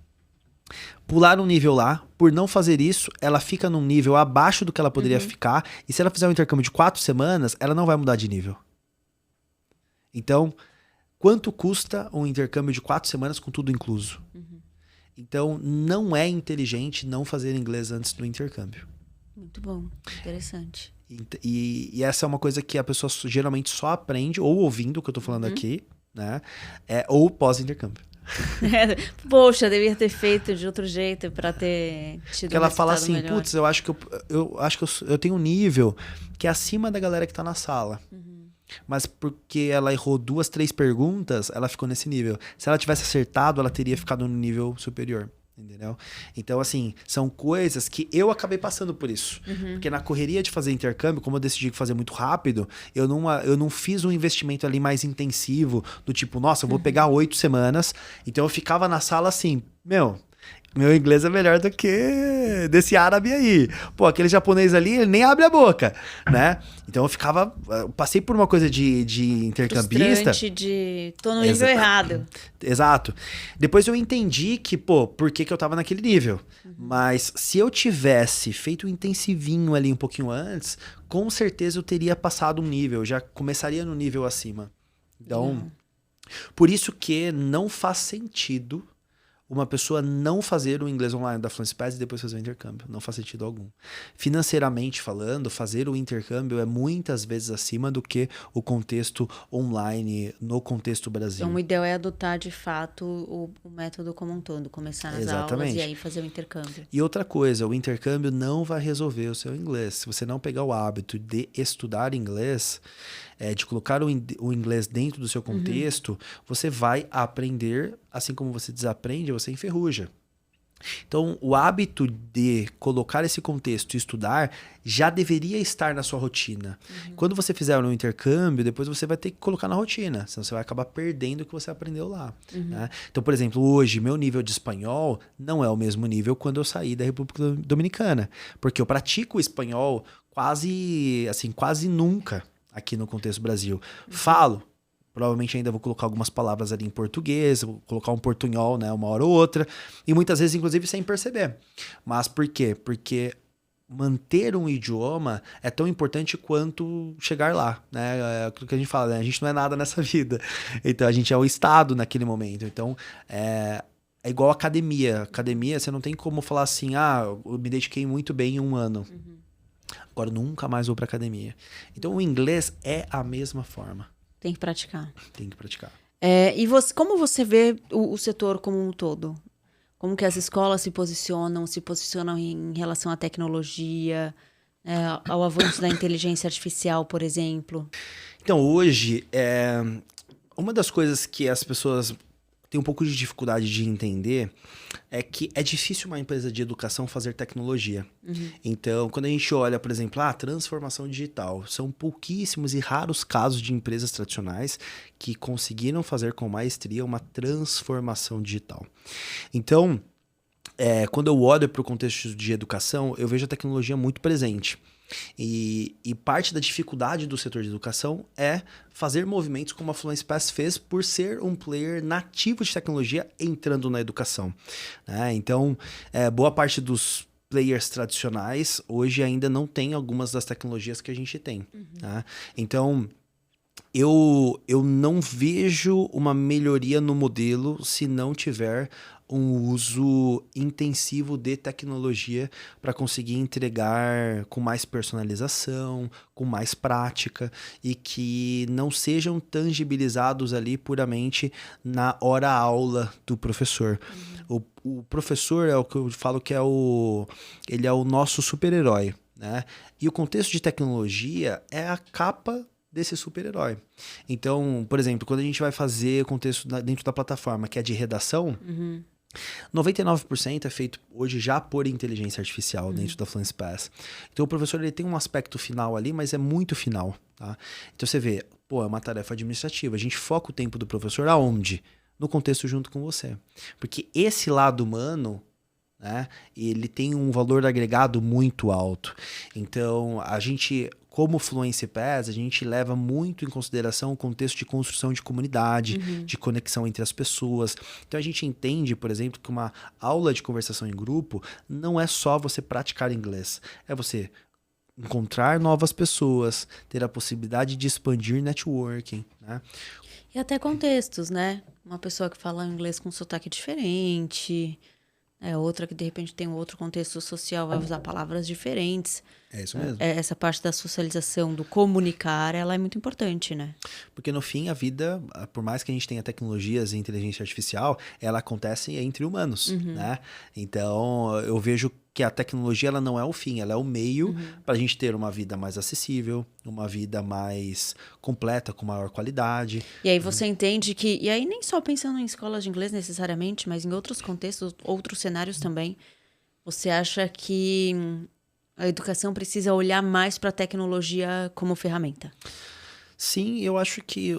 pular um nível lá, por não fazer isso, ela fica num nível abaixo do que ela poderia ficar, e se ela fizer um intercâmbio de 4 semanas, ela não vai mudar de nível. Então, quanto custa um intercâmbio de 4 semanas com tudo incluso? Então, não é inteligente não fazer inglês antes do intercâmbio. Muito bom, interessante. E essa é uma coisa que a pessoa geralmente só aprende, ou ouvindo o que eu tô falando aqui, né? Ou pós-intercâmbio. Poxa, devia ter feito de outro jeito para ter tido Que ela um fala resultado assim, melhor. putz, eu acho que eu tenho um nível que é acima da galera que tá na sala. Mas porque ela errou 2, 3 perguntas, ela ficou nesse nível. Se ela tivesse acertado, ela teria ficado no nível superior. Entendeu? Então, assim, são coisas que eu acabei passando por isso. Porque na correria de fazer intercâmbio, como eu decidi fazer muito rápido, eu não fiz um investimento ali mais intensivo, do tipo, nossa, eu vou pegar 8 semanas. Então eu ficava na sala assim, meu inglês é melhor do que desse árabe aí. Pô, aquele japonês ali, ele nem abre a boca, né? Então eu passei por uma coisa de intercambista. Frustrante tô no nível errado. Exato. Depois eu entendi que, por que eu tava naquele nível. Mas se eu tivesse feito um intensivinho ali um pouquinho antes, com certeza eu teria passado um nível, já começaria no nível acima. Então, por isso que não faz sentido uma pessoa não fazer o inglês online da Fluency Pass e depois fazer o intercâmbio. Não faz sentido algum. Financeiramente falando, fazer o intercâmbio é muitas vezes acima do que o contexto online no contexto Brasil. Então, o ideal é adotar, de fato, o método como um todo. Começar nas aulas e aí fazer o intercâmbio. E outra coisa, o intercâmbio não vai resolver o seu inglês. Se você não pegar o hábito de estudar inglês, de colocar o inglês dentro do seu contexto, você vai aprender, assim como você desaprende, você enferruja. Então, o hábito de colocar esse contexto e estudar já deveria estar na sua rotina. Quando você fizer um intercâmbio, depois você vai ter que colocar na rotina, senão você vai acabar perdendo o que você aprendeu lá. Né? Então, por exemplo, hoje, meu nível de espanhol não é o mesmo nível quando eu saí da República Dominicana, porque eu pratico o espanhol quase nunca aqui no contexto Brasil. Falo. Provavelmente ainda vou colocar algumas palavras ali em português, vou colocar um portunhol, né, uma hora ou outra, e muitas vezes, inclusive, sem perceber. Mas por quê? Porque manter um idioma é tão importante quanto chegar lá, né? É aquilo que a gente fala, né? A gente não é nada nessa vida. Então, a gente é o Estado naquele momento. Então, é igual academia. Academia, você não tem como falar assim, eu me dediquei muito bem em um ano. Agora, nunca mais vou pra academia. Então, o inglês é a mesma forma. Tem que praticar. Tem que praticar. E como você vê o setor como um todo? Como que as escolas se posicionam em relação à tecnologia, ao avanço da inteligência artificial, por exemplo? Então, hoje, uma das coisas que as pessoas têm um pouco de dificuldade de entender é que é difícil uma empresa de educação fazer tecnologia. Então, quando a gente olha, por exemplo, transformação digital, são pouquíssimos e raros casos de empresas tradicionais que conseguiram fazer com maestria uma transformação digital. Então, quando eu olho para o contexto de educação, eu vejo a tecnologia muito presente. E parte da dificuldade do setor de educação é fazer movimentos como a Fluency Pass fez por ser um player nativo de tecnologia entrando na educação. Né? Então, boa parte dos players tradicionais hoje ainda não tem algumas das tecnologias que a gente tem. Né? Então, eu não vejo uma melhoria no modelo se não tiver um uso intensivo de tecnologia para conseguir entregar com mais personalização, com mais prática e que não sejam tangibilizados ali puramente na hora-aula do professor. O professor é o que eu falo que ele é o nosso super-herói, né? E o contexto de tecnologia é a capa desse super-herói. Então, por exemplo, quando a gente vai fazer o contexto dentro da plataforma, que é de redação, 99% é feito hoje já por inteligência artificial dentro da Fluency Pass. Então o professor ele tem um aspecto final ali, mas é muito final. Tá? Então você vê, é uma tarefa administrativa. A gente foca o tempo do professor aonde? No contexto junto com você. Porque esse lado humano, né, ele tem um valor agregado muito alto. Então a gente, como Fluency Pass, a gente leva muito em consideração o contexto de construção de comunidade, de conexão entre as pessoas. Então a gente entende, por exemplo, que uma aula de conversação em grupo não é só você praticar inglês, é você encontrar novas pessoas, ter a possibilidade de expandir networking, né? E até contextos, né? Uma pessoa que fala inglês com sotaque diferente, outra que de repente tem um outro contexto social, vai usar palavras diferentes. É isso mesmo. Essa parte da socialização, do comunicar, ela é muito importante, né? Porque no fim, a vida, por mais que a gente tenha tecnologias e inteligência artificial, ela acontece entre humanos, né? Então, eu vejo que a tecnologia ela não é o fim, ela é o meio para a gente ter uma vida mais acessível, uma vida mais completa, com maior qualidade. E aí você entende que... E aí nem só pensando em escolas de inglês necessariamente, mas em outros contextos, outros cenários também. Você acha que a educação precisa olhar mais para a tecnologia como ferramenta? Sim, eu acho que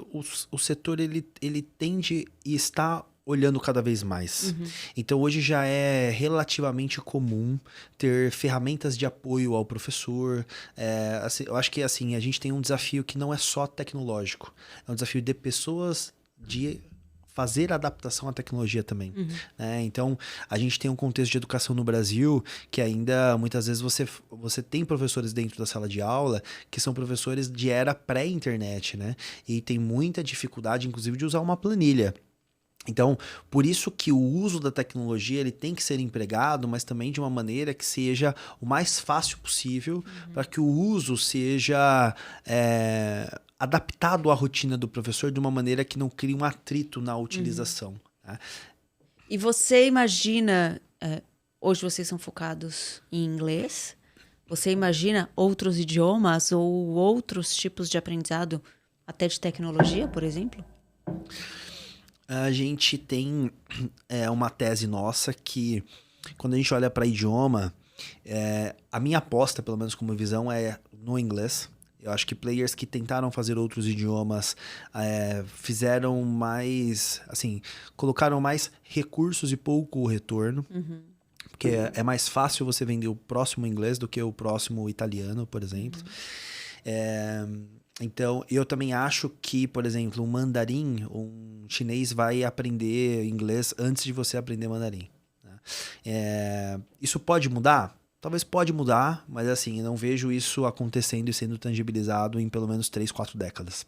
o setor ele tende e está olhando cada vez mais. Então hoje já é relativamente comum ter ferramentas de apoio ao professor. Assim, eu acho que assim, a gente tem um desafio que não é só tecnológico, é um desafio de pessoas de fazer adaptação à tecnologia também, né? Então, a gente tem um contexto de educação no Brasil que ainda, muitas vezes, você tem professores dentro da sala de aula que são professores de era pré-internet, né? E tem muita dificuldade, inclusive, de usar uma planilha. Então, por isso que o uso da tecnologia ele tem que ser empregado, mas também de uma maneira que seja o mais fácil possível, para que o uso seja adaptado à rotina do professor de uma maneira que não crie um atrito na utilização. Né? E você imagina... hoje vocês são focados em inglês. Você imagina outros idiomas ou outros tipos de aprendizado, até de tecnologia, por exemplo? A gente tem uma tese nossa que, quando a gente olha para idioma, a minha aposta, pelo menos como visão, é no inglês. Eu acho que players que tentaram fazer outros idiomas fizeram mais, assim, colocaram mais recursos e pouco retorno. Porque é mais fácil você vender o próximo inglês do que o próximo italiano, por exemplo. Então, eu também acho que, por exemplo, um mandarim, um chinês vai aprender inglês antes de você aprender mandarim. Né? Isso pode mudar? Talvez pode mudar, mas assim, eu não vejo isso acontecendo e sendo tangibilizado em pelo menos 3, 4 décadas.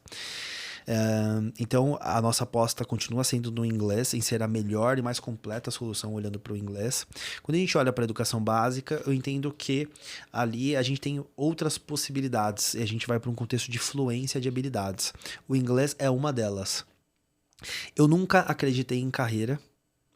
Então, a nossa aposta continua sendo no inglês, em ser a melhor e mais completa solução olhando para o inglês. Quando a gente olha para a educação básica, eu entendo que ali a gente tem outras possibilidades e a gente vai para um contexto de fluência de habilidades. O inglês é uma delas. Eu nunca acreditei em carreira.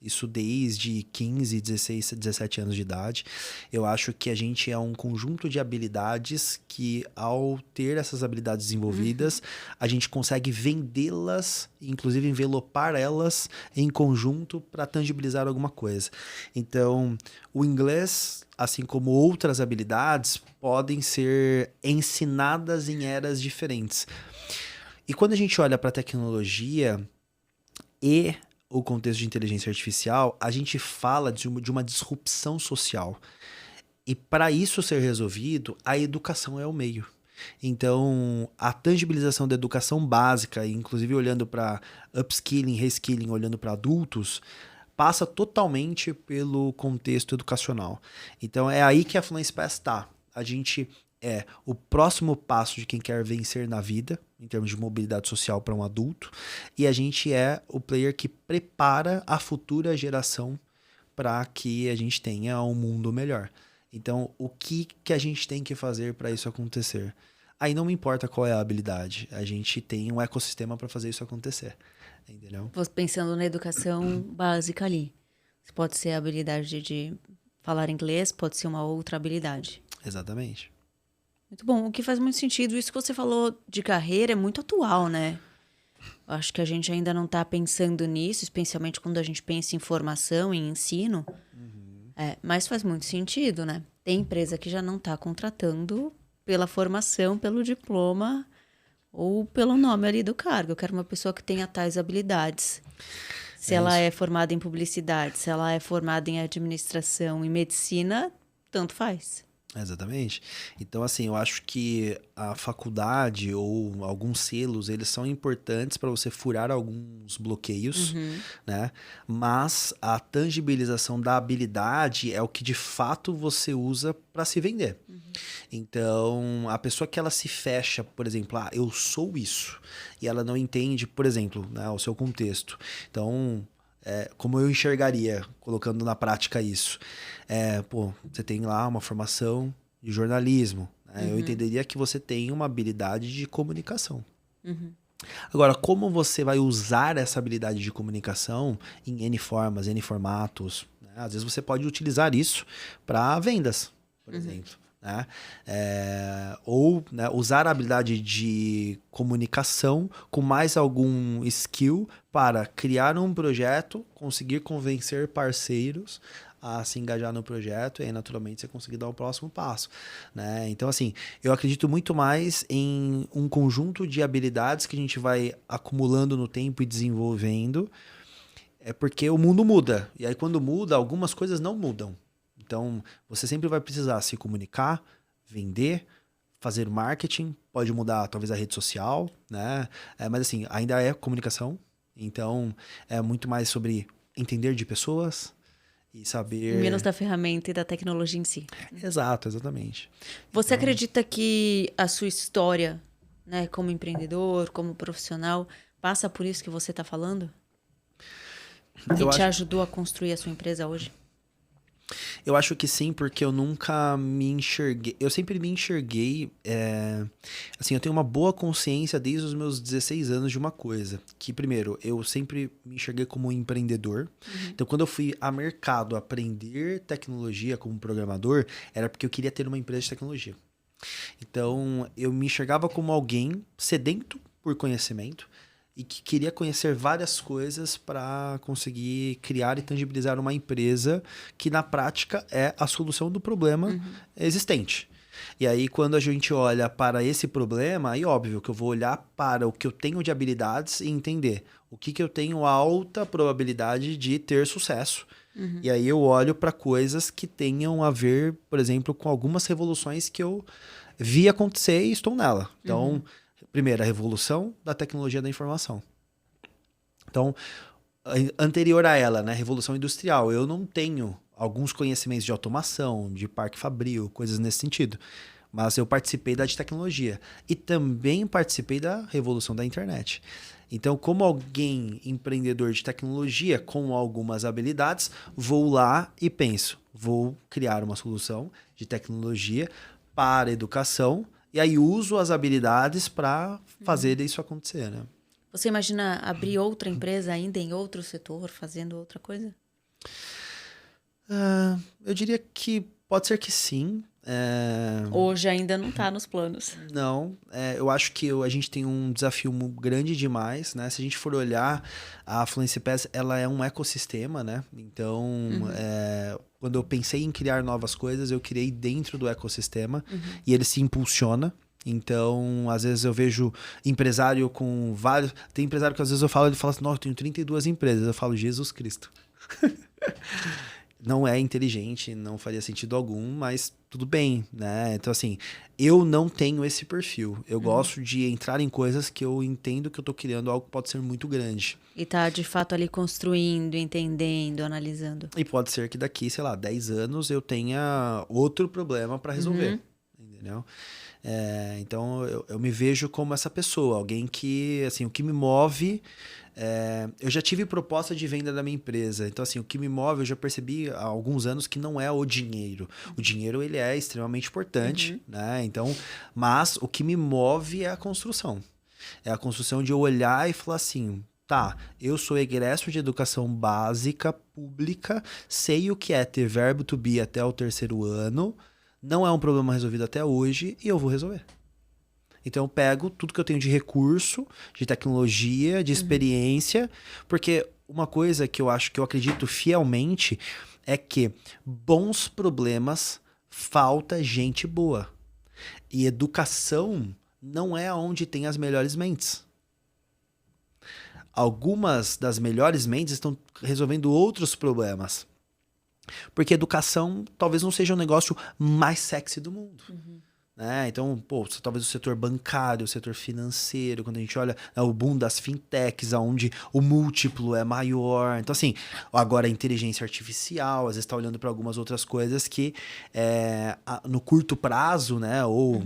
Isso desde 15, 16, 17 anos de idade. Eu acho que a gente é um conjunto de habilidades que, ao ter essas habilidades desenvolvidas, a gente consegue vendê-las, inclusive envelopar elas em conjunto para tangibilizar alguma coisa. Então, o inglês, assim como outras habilidades, podem ser ensinadas em eras diferentes. E quando a gente olha para a tecnologia e o contexto de inteligência artificial, a gente fala de uma disrupção social. E para isso ser resolvido, a educação é o meio. Então, a tangibilização da educação básica, inclusive olhando para upskilling, reskilling, olhando para adultos, passa totalmente pelo contexto educacional. Então, é aí que a Fluency Pass está. A gente é o próximo passo de quem quer vencer na vida, em termos de mobilidade social para um adulto, e a gente é o player que prepara a futura geração para que a gente tenha um mundo melhor. Então, o que a gente tem que fazer para isso acontecer? Aí não me importa qual é a habilidade, a gente tem um ecossistema para fazer isso acontecer, entendeu? Pensando na educação básica ali. Pode ser a habilidade de falar inglês, pode ser uma outra habilidade. Exatamente. Muito bom, o que faz muito sentido. Isso que você falou de carreira é muito atual, né? Eu acho que a gente ainda não está pensando nisso, especialmente quando a gente pensa em formação, em ensino. Mas faz muito sentido, né? Tem empresa que já não está contratando pela formação, pelo diploma ou pelo nome ali do cargo. Eu quero uma pessoa que tenha tais habilidades. Se ela é formada em publicidade, se ela é formada em administração e medicina, tanto faz. Exatamente. Então, assim, eu acho que a faculdade ou alguns selos, eles são importantes para você furar alguns bloqueios, Uhum. né? Mas a tangibilização da habilidade é o que de fato você usa para se vender. Então, a pessoa que ela se fecha, por exemplo, eu sou isso, e ela não entende, por exemplo, né, o seu contexto. Então, como eu enxergaria, colocando na prática isso? Você tem lá uma formação de jornalismo, né? Eu entenderia que você tem uma habilidade de comunicação. Uhum. Agora, como você vai usar essa habilidade de comunicação em N formas, N formatos, né? Às vezes você pode utilizar isso para vendas, por exemplo. Né? Ou, né, usar a habilidade de comunicação com mais algum skill para criar um projeto, conseguir convencer parceiros a se engajar no projeto e aí, naturalmente, você conseguir dar o próximo passo. Né? Então, assim, eu acredito muito mais em um conjunto de habilidades que a gente vai acumulando no tempo e desenvolvendo, porque o mundo muda. E aí, quando muda, algumas coisas não mudam. Então, você sempre vai precisar se comunicar, vender, fazer marketing, pode mudar talvez a rede social, né? Mas assim, ainda é comunicação. Então, é muito mais sobre entender de pessoas e E menos saber... da ferramenta e da tecnologia em si. Exato, exatamente. Você Então, acredita que a sua história, né, como empreendedor, como profissional, passa por isso que você está falando? E eu te acho, ajudou a construir a sua empresa hoje? eu acho que sim, porque eu nunca me enxerguei. Eu sempre me enxerguei. Assim, eu tenho uma boa consciência desde os meus 16 anos de uma coisa. Que, primeiro, eu sempre me enxerguei como um empreendedor. Então, quando eu fui a mercado aprender tecnologia como programador, era porque eu queria ter uma empresa de tecnologia. Então, eu me enxergava como alguém sedento por conhecimento e que queria conhecer várias coisas para conseguir criar e tangibilizar uma empresa que, na prática, é a solução do problema existente. E aí, quando a gente olha para esse problema, aí óbvio que eu vou olhar para o que eu tenho de habilidades e entender o que eu tenho alta probabilidade de ter sucesso. E aí eu olho para coisas que tenham a ver, por exemplo, com algumas revoluções que eu vi acontecer e estou nela. Então, primeiro, a revolução da tecnologia da informação. Então, anterior a ela, né, Revolução Industrial, eu não tenho alguns conhecimentos de automação, de parque fabril, coisas nesse sentido. Mas eu participei da de tecnologia. E também participei da revolução da internet. Então, como alguém empreendedor de tecnologia com algumas habilidades, vou lá e penso, vou criar uma solução de tecnologia para a educação e aí uso as habilidades para fazer isso acontecer, né? Você imagina abrir outra empresa ainda em outro setor, fazendo outra coisa? Eu diria que pode ser que sim. Hoje ainda não está nos planos. Não, eu acho que a gente tem um desafio grande demais, né? Se a gente for olhar, a Fluency Pass, ela é um ecossistema, né? Então, quando eu pensei em criar novas coisas, eu criei dentro do ecossistema e ele se impulsiona. Então, às vezes eu vejo empresário com vários... Tem empresário que às vezes eu falo, ele fala assim, não, eu tenho 32 empresas. Eu falo, Jesus Cristo. Não é inteligente, não faria sentido algum, mas tudo bem, né? Então, assim, eu não tenho esse perfil. Eu gosto de entrar em coisas que eu entendo que eu tô criando algo que pode ser muito grande. E tá, de fato, ali construindo, entendendo, analisando. E pode ser que daqui, sei lá, 10 anos eu tenha outro problema para resolver, entendeu? Então, eu me vejo como essa pessoa, alguém que, assim, o que me move... eu já tive proposta de venda da minha empresa. Então, assim, o que me move, eu já percebi há alguns anos que não é o dinheiro. O dinheiro, ele é extremamente importante, né? Então, mas o que me move é a construção. É a construção de eu olhar e falar assim, tá, eu sou egresso de educação básica, pública, sei o que é ter verbo to be até o 3º ano, não é um problema resolvido até hoje e eu vou resolver. Então eu pego tudo que eu tenho de recurso, de tecnologia, de experiência, porque uma coisa que eu acho que eu acredito fielmente é que bons problemas falta gente boa. E educação não é onde tem as melhores mentes. Algumas das melhores mentes estão resolvendo outros problemas. Porque educação talvez não seja o negócio mais sexy do mundo. Né? Então, pô, talvez o setor bancário, o setor financeiro, quando a gente olha, né, o boom das fintechs, onde o múltiplo é maior. Então, assim, agora a inteligência artificial, às vezes está olhando para algumas outras coisas que no curto prazo, né, ou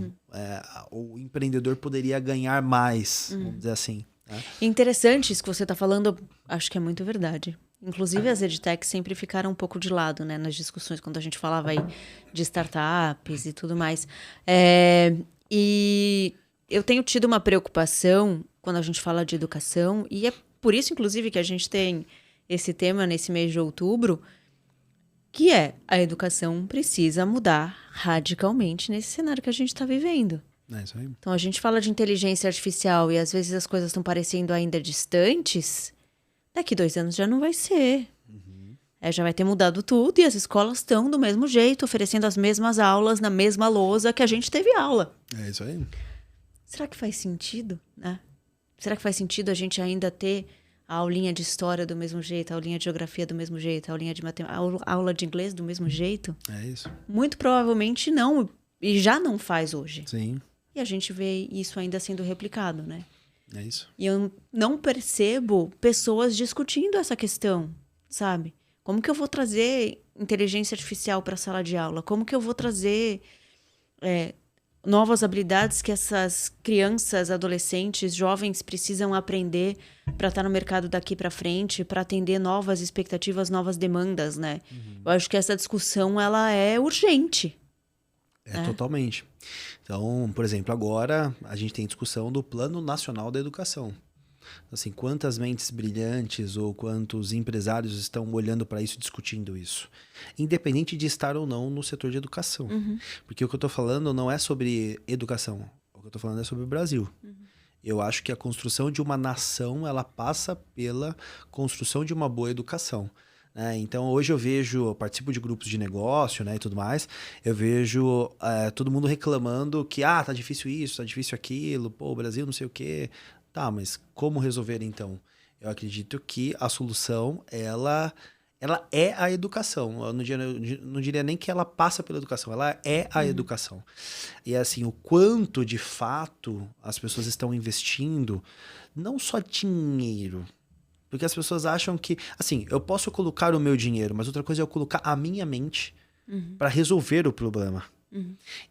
o empreendedor poderia ganhar mais, vamos dizer assim. Né? Interessante isso que você está falando, acho que é muito verdade. Inclusive, as edtechs sempre ficaram um pouco de lado, né, nas discussões, quando a gente falava aí de startups e tudo mais. E eu tenho tido uma preocupação quando a gente fala de educação, e é por isso, inclusive, que a gente tem esse tema nesse mês de outubro, que é a educação precisa mudar radicalmente nesse cenário que a gente está vivendo. É isso aí. Então, a gente fala de inteligência artificial e às vezes as coisas estão parecendo ainda distantes. Daqui 2 anos já não vai ser. Já vai ter mudado tudo e as escolas estão do mesmo jeito, oferecendo as mesmas aulas na mesma lousa que a gente teve aula. É isso aí. Será que faz sentido, né? Será que faz sentido a gente ainda ter a aulinha de história do mesmo jeito, a aulinha de geografia do mesmo jeito, a aulinha de matemática, a aula de inglês do mesmo jeito? É isso. Muito provavelmente não, e já não faz hoje. Sim. E a gente vê isso ainda sendo replicado, né? É isso. E eu não percebo pessoas discutindo essa questão, sabe? Como que eu vou trazer inteligência artificial para a sala de aula? Como que eu vou trazer novas habilidades que essas crianças, adolescentes, jovens precisam aprender para estar no mercado daqui para frente, para atender novas expectativas, novas demandas, né? Eu acho que essa discussão, ela é urgente. Totalmente. Então, por exemplo, agora a gente tem discussão do Plano Nacional da Educação. Assim, quantas mentes brilhantes ou quantos empresários estão olhando para isso e discutindo isso. Independente de estar ou não no setor de educação. Porque o que eu estou falando não é sobre educação. O que eu estou falando é sobre o Brasil. Eu acho que a construção de uma nação, ela passa pela construção de uma boa educação. Então, hoje eu participo de grupos de negócio, né, e tudo mais, eu vejo todo mundo reclamando que, tá difícil isso, tá difícil aquilo, pô, o Brasil não sei o quê. Tá, mas como resolver então? Eu acredito que a solução, ela é a educação. Eu não diria nem que ela passa pela educação, ela é a educação. E assim, o quanto de fato as pessoas estão investindo, não só dinheiro, porque as pessoas acham que, assim, eu posso colocar o meu dinheiro, mas outra coisa é eu colocar a minha mente para resolver o problema.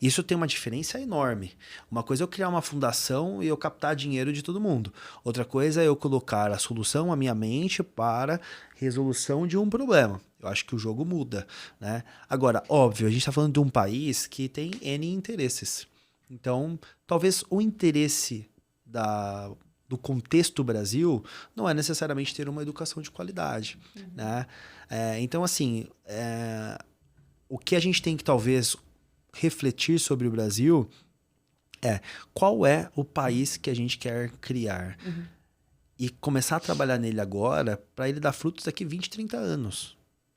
Isso tem uma diferença enorme. Uma coisa é eu criar uma fundação e eu captar dinheiro de todo mundo. Outra coisa é eu colocar a solução, a minha mente, para resolução de um problema. Eu acho que o jogo muda, né? Agora, óbvio, a gente está falando de um país que tem N interesses. Então, talvez o interesse do contexto Brasil não é necessariamente ter uma educação de qualidade, né? Então, assim, o que a gente tem que talvez refletir sobre o Brasil qual é o país que a gente quer criar e começar a trabalhar nele agora para ele dar frutos daqui 20, 30 anos.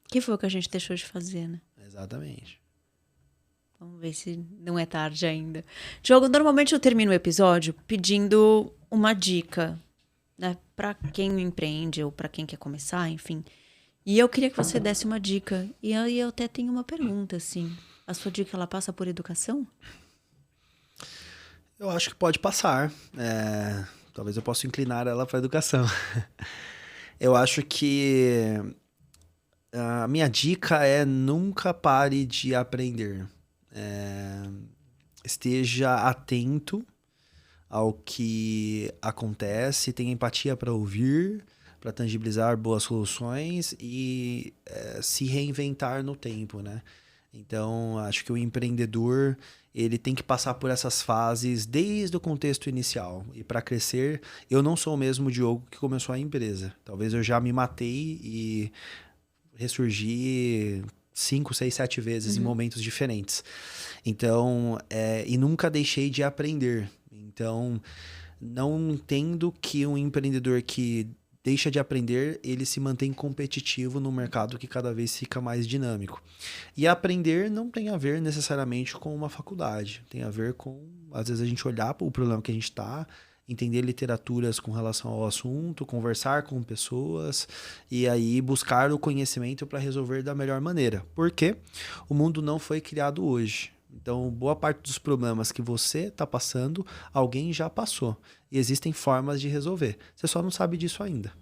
Que foi o que a gente deixou de fazer, né? Exatamente. Vamos ver se não é tarde ainda. Diogo, normalmente eu termino o episódio pedindo uma dica, né? Para quem empreende ou para quem quer começar, enfim. E eu queria que você desse uma dica. E aí eu até tenho uma pergunta, assim. A sua dica, ela passa por educação? Eu acho que pode passar. Talvez eu possa inclinar ela para educação. Eu acho que a minha dica é nunca pare de aprender. Esteja atento ao que acontece, tenha empatia para ouvir, para tangibilizar boas soluções e se reinventar no tempo, né? Então, acho que o empreendedor, ele tem que passar por essas fases desde o contexto inicial. E para crescer, eu não sou o mesmo Diogo que começou a empresa. Talvez eu já me matei e ressurgi 5, 6, 7 vezes em momentos diferentes. Então, e nunca deixei de aprender. Então, não entendo que um empreendedor que deixa de aprender, ele se mantém competitivo no mercado que cada vez fica mais dinâmico. E aprender não tem a ver necessariamente com uma faculdade. Tem a ver com, às vezes, a gente olhar para o problema que a gente está, entender literaturas com relação ao assunto, conversar com pessoas e aí buscar o conhecimento para resolver da melhor maneira. Porque o mundo não foi criado hoje. Então, boa parte dos problemas que você está passando, alguém já passou. E existem formas de resolver. Você só não sabe disso ainda.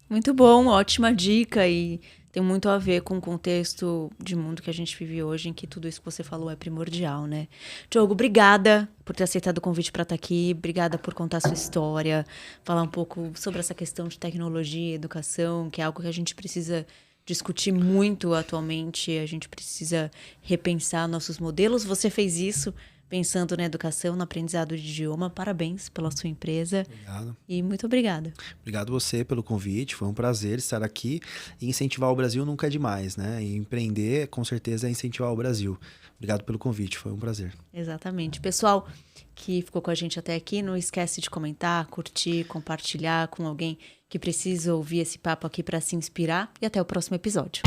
Muito bom, ótima dica e tem muito a ver com o contexto de mundo que a gente vive hoje, em que tudo isso que você falou é primordial, né? Diogo, obrigada por ter aceitado o convite para estar aqui, obrigada por contar a sua história, falar um pouco sobre essa questão de tecnologia e educação, que é algo que a gente precisa discutir muito atualmente, a gente precisa repensar nossos modelos. Você fez isso pensando na educação, no aprendizado de idioma. Parabéns pela sua empresa. Obrigado. E muito obrigada. Obrigado você pelo convite, foi um prazer estar aqui. E incentivar o Brasil nunca é demais, né? E empreender, com certeza, é incentivar o Brasil. Obrigado pelo convite, foi um prazer. Exatamente. Pessoal que ficou com a gente até aqui, não esquece de comentar, curtir, compartilhar com alguém que precisa ouvir esse papo aqui para se inspirar. E até o próximo episódio.